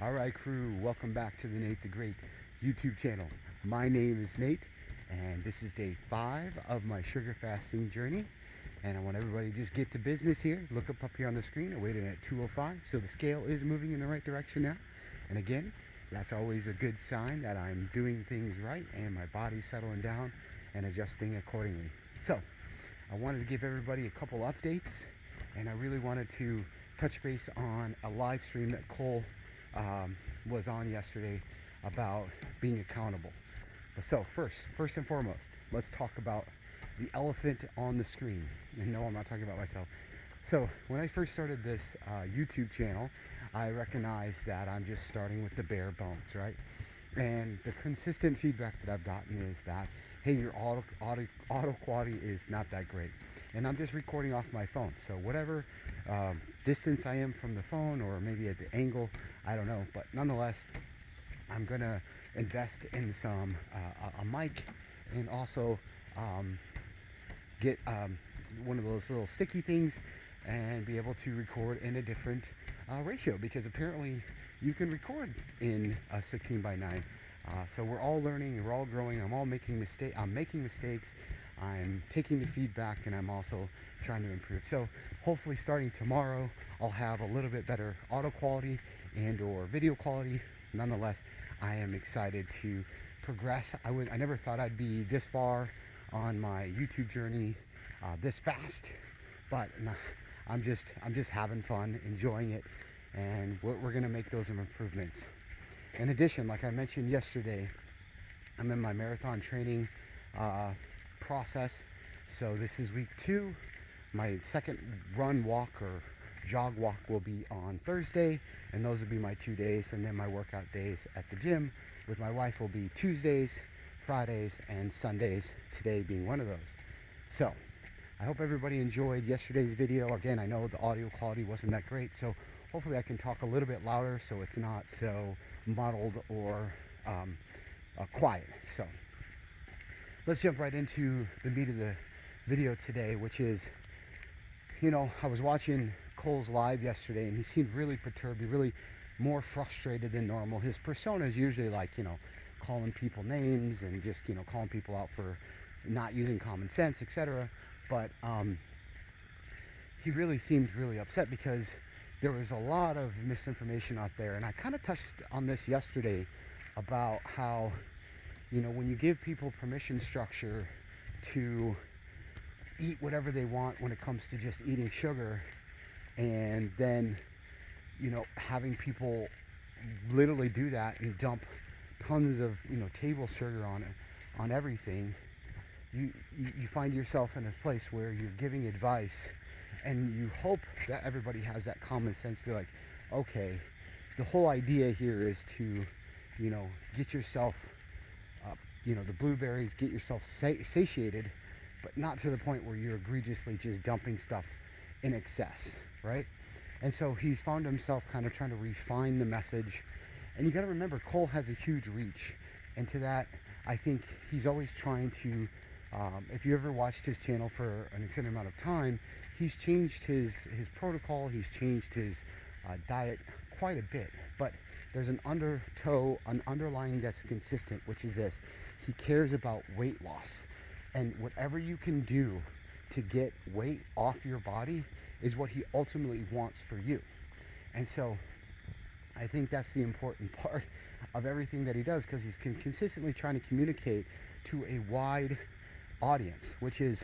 All right, crew, welcome back to the Nate the Great YouTube channel. My name is Nate, and this is day 5 of my sugar fasting journey. And I want everybody to just get to business here. Look up here on the screen. I weighed in at 205, so the scale is moving in the right direction now. And again, that's always a good sign that I'm doing things right and my body's settling down and adjusting accordingly. So, I wanted to give everybody a couple updates, and I really wanted to touch base on a live stream that Cole was on yesterday about being accountable. So first and foremost, let's talk about the elephant on the screen. And no, I'm not talking about myself. So when I first started this YouTube channel, I recognized that I'm just starting with the bare bones, right? And the consistent feedback that I've gotten is that, hey, your audio quality is not that great. And I'm just recording off my phone. So whatever distance I am from the phone, or maybe at the angle, I don't know. But nonetheless, I'm going to invest in some a mic, and also get one of those little sticky things and be able to record in a different ratio, because apparently you can record in a 16:9. So we're all learning and we're all growing. I'm making mistakes. I'm taking the feedback, and I'm also trying to improve. So hopefully starting tomorrow, I'll have a little bit better audio quality and or video quality. Nonetheless, I am excited to progress. I never thought I'd be this far on my YouTube journey this fast, but I'm just having fun, enjoying it, and we're gonna make those improvements. In addition, like I mentioned yesterday, I'm in my marathon training process. So this is week 2. My second run, walk, or jog walk will be on Thursday, and those will be my 2 days. And then my workout days at the gym with my wife will be Tuesdays, Fridays, and Sundays, today being one of those. So I hope everybody enjoyed yesterday's video. Again, I know the audio quality wasn't that great, so hopefully I can talk a little bit louder so it's not so muddled or quiet. So let's jump right into the meat of the video today, which is, I was watching Cole's live yesterday, and he seemed really perturbed, really more frustrated than normal. His persona is usually like, calling people names and just, calling people out for not using common sense, etc. But he really seemed really upset because there was a lot of misinformation out there. And I kind of touched on this yesterday about how, when you give people permission structure to eat whatever they want when it comes to just eating sugar, and then, having people literally do that and dump tons of, table sugar on everything, you find yourself in a place where you're giving advice, and you hope that everybody has that common sense, be like, okay, the whole idea here is to, get yourself the blueberries, get yourself satiated, but not to the point where you're egregiously just dumping stuff in excess, right? And so he's found himself kind of trying to refine the message. And you got to remember, Cole has a huge reach, and to that, I think he's always trying to, if you ever watched his channel for an extended amount of time, he's changed his protocol, he's changed his diet quite a bit, but there's an underlying that's consistent, which is this: he cares about weight loss, and whatever you can do to get weight off your body is what he ultimately wants for you. And so I think that's the important part of everything that he does, because he's consistently trying to communicate to a wide audience, which is,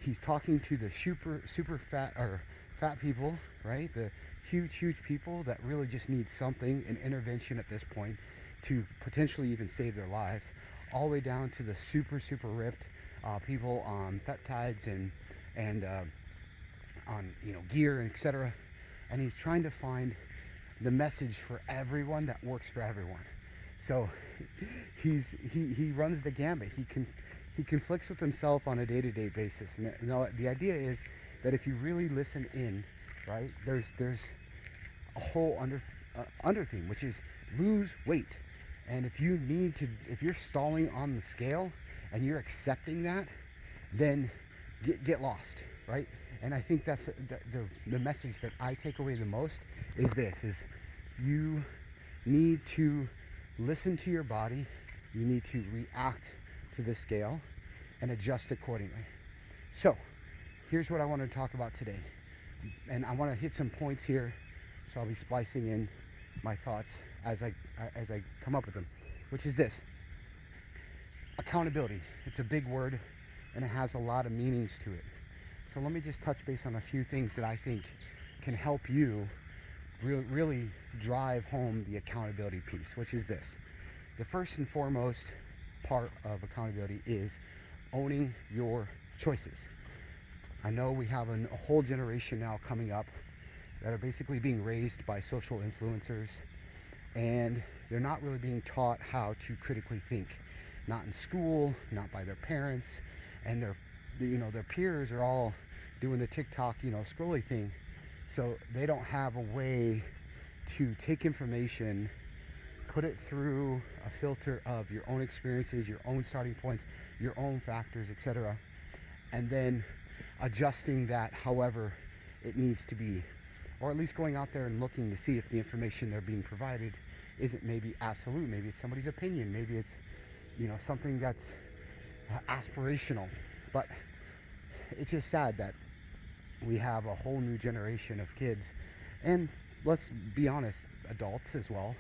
he's talking to the super fat or fat people, right? The huge people that really just need something, an intervention at this point, to potentially even save their lives, all the way down to the super ripped people on peptides and on gear and etc. And he's trying to find the message for everyone that works for everyone. So he runs the gambit. He conflicts with himself on a day-to-day basis. And the idea is that if you really listen in, right, there's a whole under theme, which is lose weight. And if you're stalling on the scale and you're accepting that, then get lost, right? And I think that's the message that I take away the most, is this: is you need to listen to your body. You need to react to the scale and adjust accordingly. So here's what I want to talk about today. And I want to hit some points here, so I'll be splicing in my thoughts as I come up with them, which is this: accountability. It's a big word and it has a lot of meanings to it. So let me just touch base on a few things that I think can help you really drive home the accountability piece, which is this. The first and foremost part of accountability is owning your choices. I know we have a whole generation now coming up that are basically being raised by social influencers, and they're not really being taught how to critically think. Not in school, not by their parents, and their peers are all doing the TikTok, scrolly thing. So they don't have a way to take information, put it through a filter of your own experiences, your own starting points, your own factors, etc., and then adjusting that however it needs to be, or at least going out there and looking to see if the information they're being provided isn't maybe absolute. Maybe it's somebody's opinion. Maybe it's something that's aspirational. But it's just sad that we have a whole new generation of kids, and let's be honest, adults as well,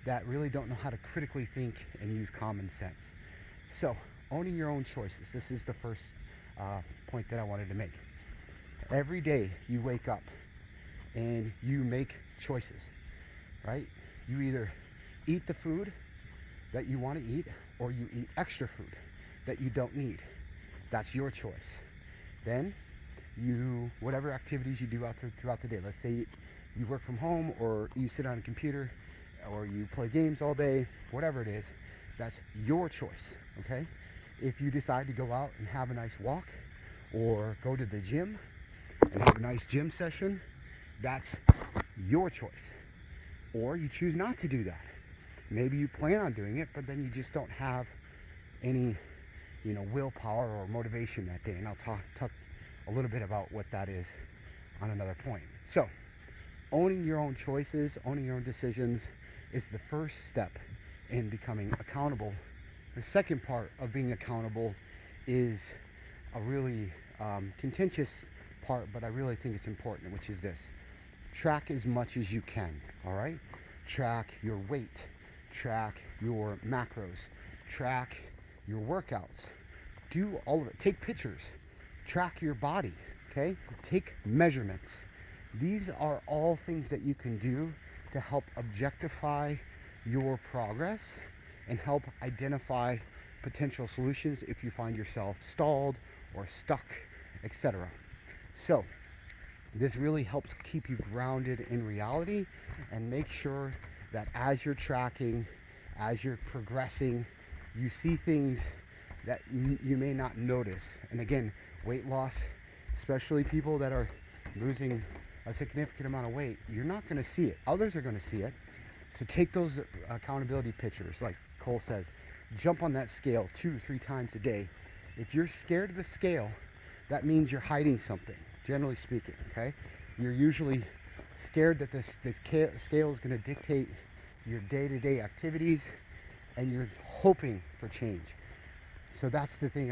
that really don't know how to critically think and use common sense. So owning your own choices. This is the first point that I wanted to make. Every day you wake up and you make choices, right? You either eat the food that you want to eat, or you eat extra food that you don't need. That's your choice. Then whatever activities you do throughout the day, let's say you work from home, or you sit on a computer, or you play games all day, whatever it is, that's your choice, okay? If you decide to go out and have a nice walk, or go to the gym and have a nice gym session, that's your choice. Or you choose not to do that. Maybe you plan on doing it, but then you just don't have any, willpower or motivation that day. And I'll talk a little bit about what that is on another point. So, owning your own choices, owning your own decisions is the first step in becoming accountable. The second part of being accountable is a really contentious part, but I really think it's important, which is this: track as much as you can. All right, track your weight, track your macros, track your workouts, do all of it. Take pictures, track your body, okay? Take measurements. These are all things that you can do to help objectify your progress and help identify potential solutions if you find yourself stalled or stuck, etc. So this really helps keep you grounded in reality and make sure that as you're tracking, as you're progressing, you see things that you may not notice. And again, weight loss, especially people that are losing a significant amount of weight, you're not going to see it. Others are going to see it. So take those accountability pictures, like Cole says. Jump on that scale 2-3 times a day. If you're scared of the scale, that means you're hiding something, generally speaking, okay? You're usually scared that this scale is going to dictate your day-to-day activities, and you're hoping for change. So that's the thing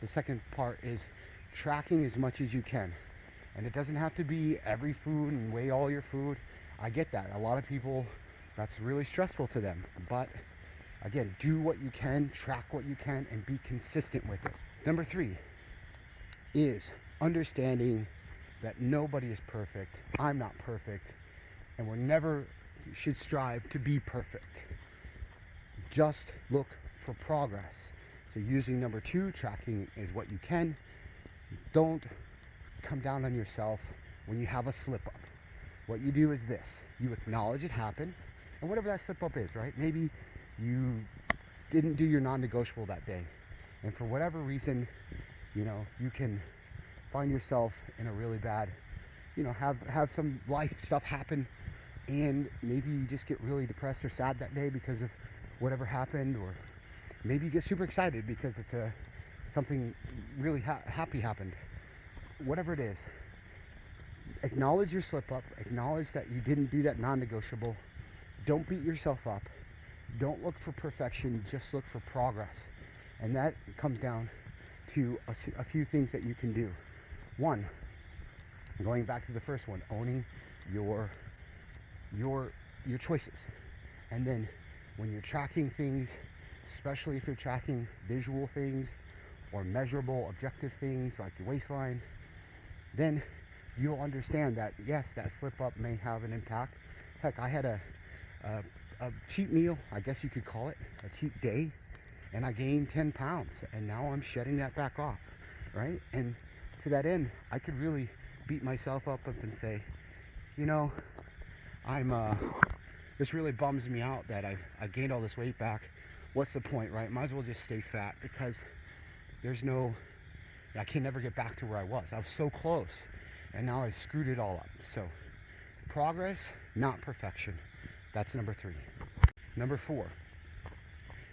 the second part is tracking as much as you can. And it doesn't have to be every food and weigh all your food. I get that. A lot of people, that's really stressful to them. But again, do what you can, track what you can, and be consistent with it. Number 3 is understanding that nobody is perfect. I'm not perfect. And we never should strive to be perfect. Just look for progress. So using number 2, tracking is what you can. Don't come down on yourself when you have a slip up. What you do is this: you acknowledge it happened, and whatever that slip up is, right? Maybe you didn't do your non-negotiable that day, and for whatever reason, you can find yourself in a really bad, have some life stuff happen, and maybe you just get really depressed or sad that day because of whatever happened, or maybe you get super excited because it's something really happy happened. Whatever it is, acknowledge your slip up, acknowledge that you didn't do that non-negotiable. Don't beat yourself up. Don't look for perfection, just look for progress. And that comes down to a few things that you can do. One, going back to the first one, owning your choices. And then when you're tracking things, especially if you're tracking visual things or measurable objective things like your waistline, then you'll understand that yes, that slip up may have an impact. Heck, I had a cheat meal, I guess you could call it, a cheat day, and I gained 10 pounds, and now I'm shedding that back off, right? And to that end, I could really beat myself up and say, you know, this really bums me out that I gained all this weight back. What's the point, right? Might as well just stay fat, because I can never get back to where I was. I was so close, and now I screwed it all up. So progress, not perfection. That's number 3. Number 4,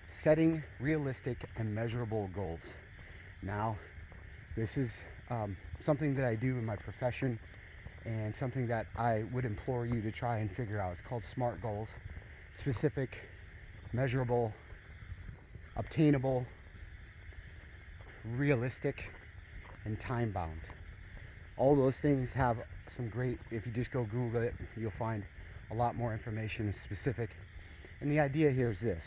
setting realistic and measurable goals. Now, this is something that I do in my profession, and something that I would implore you to try and figure out. It's called SMART goals: specific, measurable, obtainable, realistic, and time bound. All those things have some great, if you just go Google it, you'll find a lot more information specific. And the idea here is this: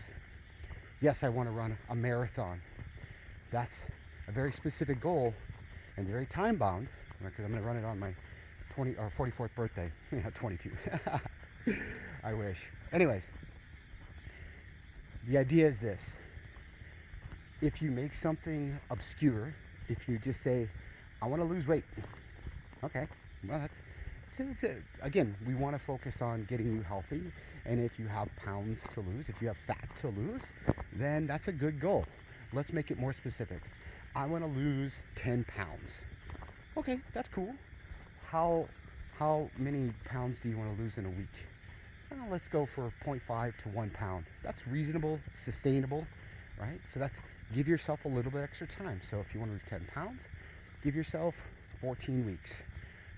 yes, I want to run a marathon. That's a very specific goal and very time bound, because I'm going to run it on my 44th birthday. Yeah, 22. I wish. Anyways, the idea is this: if you make something obscure, if you just say, I want to lose weight, okay, well, again, we want to focus on getting you healthy. And if you have pounds to lose, if you have fat to lose, then that's a good goal. Let's make it more specific. I want to lose 10 pounds. Okay, that's cool. How many pounds do you want to lose in a week? Well, let's go for 0.5 to 1 pound. That's reasonable, sustainable, right? So give yourself a little bit extra time. So if you want to lose 10 pounds, give yourself 14 weeks,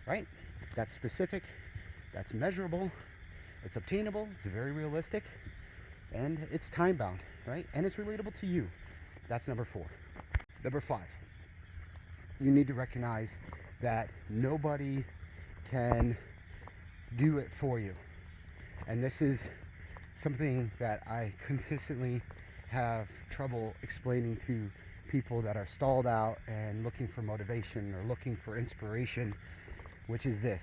right? That's specific, that's measurable, it's obtainable, it's very realistic, and it's time bound, right? And it's relatable to you. That's number 4. Number 5, you need to recognize that nobody can do it for you. And this is something that I consistently have trouble explaining to people that are stalled out and looking for motivation or looking for inspiration, which is this: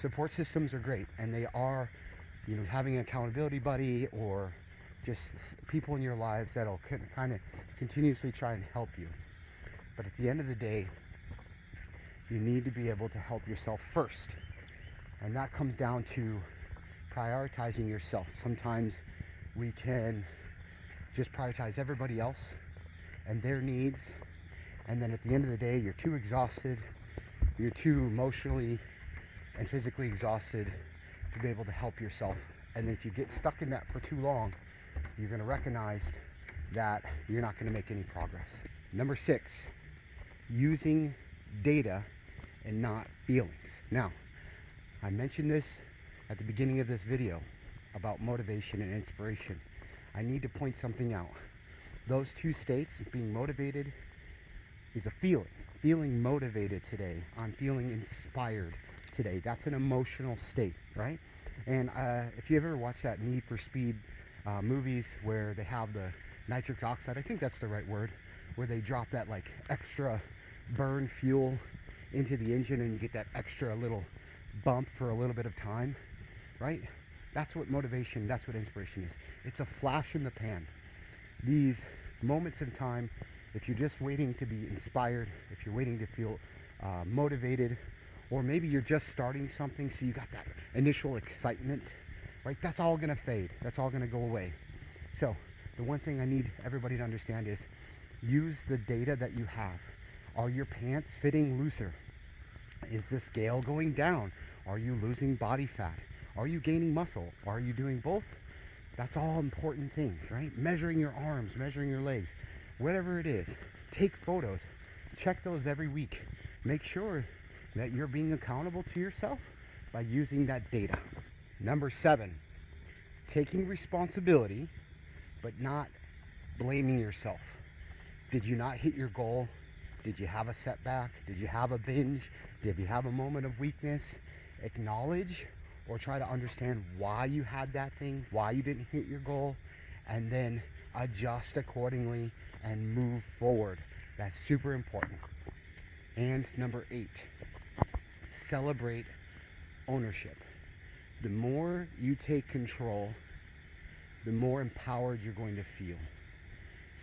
support systems are great, and they are, having an accountability buddy or just people in your lives that'll kind of continuously try and help you. But at the end of the day, you need to be able to help yourself first. And that comes down to prioritizing yourself. Sometimes we can just prioritize everybody else and their needs, and then at the end of the day, you're too exhausted, you're too emotionally and physically exhausted to be able to help yourself. And if you get stuck in that for too long, you're going to recognize that you're not going to make any progress. Number 6, using data and not feelings. Now, I mentioned this at the beginning of this video about motivation and inspiration. I need to point something out. Those two states, being motivated, is a feeling motivated today. I'm feeling inspired today. That's an emotional state, right? And if you ever watch that Need for Speed movies where they have the nitric oxide, I think that's the right word, where they drop that like extra burn fuel into the engine and you get that extra little bump for a little bit of time, right? That's what motivation, that's what inspiration is. It's a flash in the pan. These moments in time, if you're just waiting to be inspired, if you're waiting to feel motivated, or maybe you're just starting something, so you got that initial excitement, right? That's all gonna fade. That's all gonna go away. So the one thing I need everybody to understand is use the data that you have. Are your pants fitting looser? Is the scale going down? Are you losing body fat? Are you gaining muscle? Are you doing both? That's all important things, right? Measuring your arms, measuring your legs, whatever it is. Take photos. Check those every week. Make sure that you're being accountable to yourself by using that data. Number 7, taking responsibility but not blaming yourself. Did you not hit your goal? Did you have a setback? Did you have a binge? Did you have a moment of weakness? Acknowledge or try to understand why you had that thing, why you didn't hit your goal, and then adjust accordingly and move forward. That's super important. And number 8, celebrate ownership. The more you take control, the more empowered you're going to feel.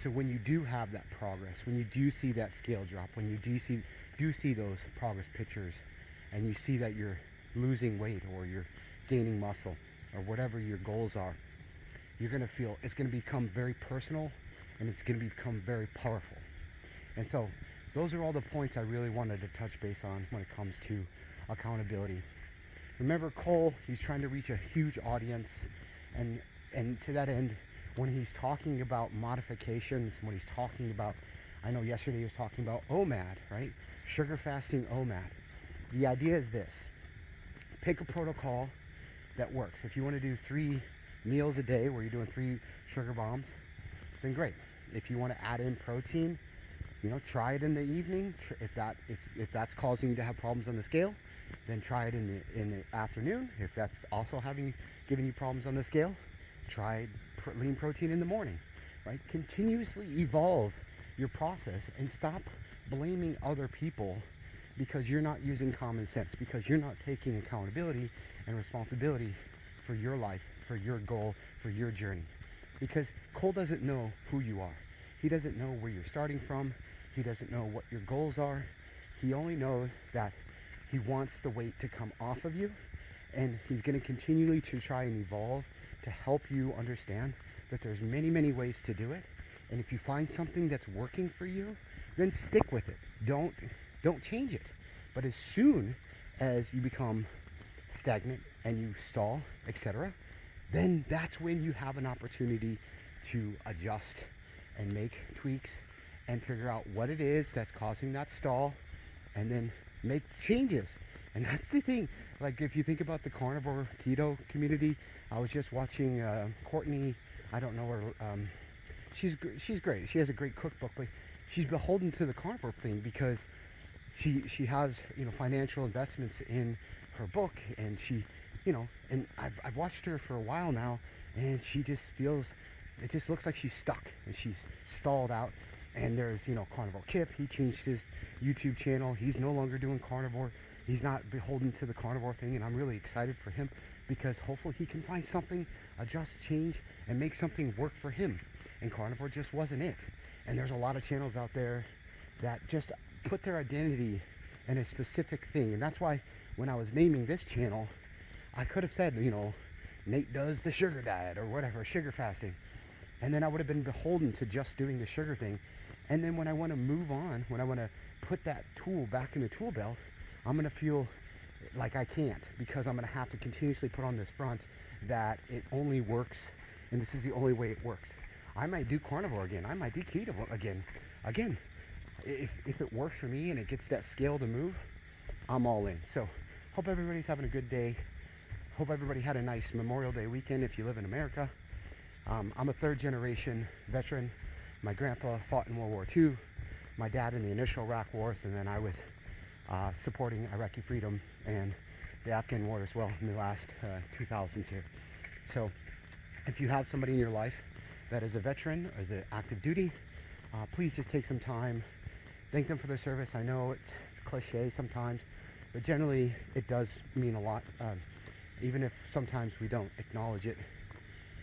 So when you do have that progress, when you do see that scale drop, when you do see those progress pictures, and you see that you're losing weight or you're gaining muscle or whatever your goals are, you're going to feel it's going to become very personal and it's going to become very powerful. And so those are all the points I really wanted to touch base on when it comes to accountability. Remember, Cole, he's trying to reach a huge audience, and to that end, when he's talking about modifications, when he's talking about, I know yesterday he was talking about OMAD, right? Sugar fasting OMAD. The idea is this: pick a protocol that works. If you want to do 3 meals a day where you're doing 3 sugar bombs, then great. If you want to add in protein, try it in the evening. If that's causing you to have problems on the scale, then try it in the afternoon. If that's also giving you problems on the scale, try lean protein in the morning, right? Continuously evolve your process and stop blaming other people because you're not using common sense, because you're not taking accountability and responsibility for your life, for your goal, for your journey. Because Cole doesn't know who you are. He doesn't know where you're starting from. He doesn't know what your goals are. He only knows that he wants the weight to come off of you, and he's going to continually to try and evolve to help you understand that there's many ways to do it. And if you find something that's working for you, then stick with it. Don't change it. But as soon as you become stagnant and you stall, etc., then that's when you have an opportunity to adjust and make tweaks and figure out what it is that's causing that stall, and then make changes. And that's the thing. Like, if you think about the carnivore keto community, I was just watching Courtney. I don't know her. She's great. She has a great cookbook, but she's beholden to the carnivore thing because she has financial investments in her book, and and I've watched her for a while now, and she just feels, it just looks like she's stuck and she's stalled out. And there's Carnivore Kip. He changed his YouTube channel. He's no longer doing carnivore. He's not beholden to the carnivore thing, and I'm really excited for him because hopefully he can find something, adjust, change, and make something work for him. And carnivore just wasn't it. And there's a lot of channels out there that just put their identity in a specific thing. And that's why when I was naming this channel, I could have said, Nate does the sugar diet or whatever, sugar fasting. And then I would have been beholden to just doing the sugar thing. And then when I want to move on, when I want to put that tool back in the tool belt, I'm going to feel like I can't, because I'm going to have to continuously put on this front that it only works, and this is the only way it works. I might do carnivore again. I might do keto again. If it works for me and it gets that scale to move, I'm all in. So hope everybody's having a good day. Hope everybody had a nice Memorial Day weekend if you live in America. I'm a 3rd generation veteran. My grandpa fought in World War II, my dad in the initial Iraq wars, and then I was supporting Iraqi freedom and the Afghan war as well in the last 2000s here. So if you have somebody in your life that is a veteran, or is active duty, please just take some time, thank them for their service. I know it's cliche sometimes, but generally it does mean a lot, even if sometimes we don't acknowledge it.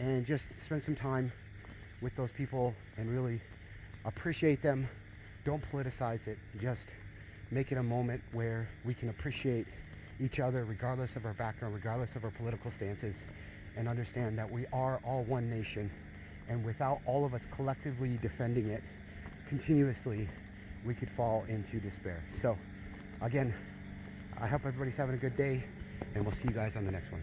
And just spend some time with those people and really appreciate them. Don't politicize it. Just make it a moment where we can appreciate each other regardless of our background, regardless of our political stances, and understand that we are all one nation, and without all of us collectively defending it continuously, we could fall into despair. So again, I hope everybody's having a good day, and we'll see you guys on the next one.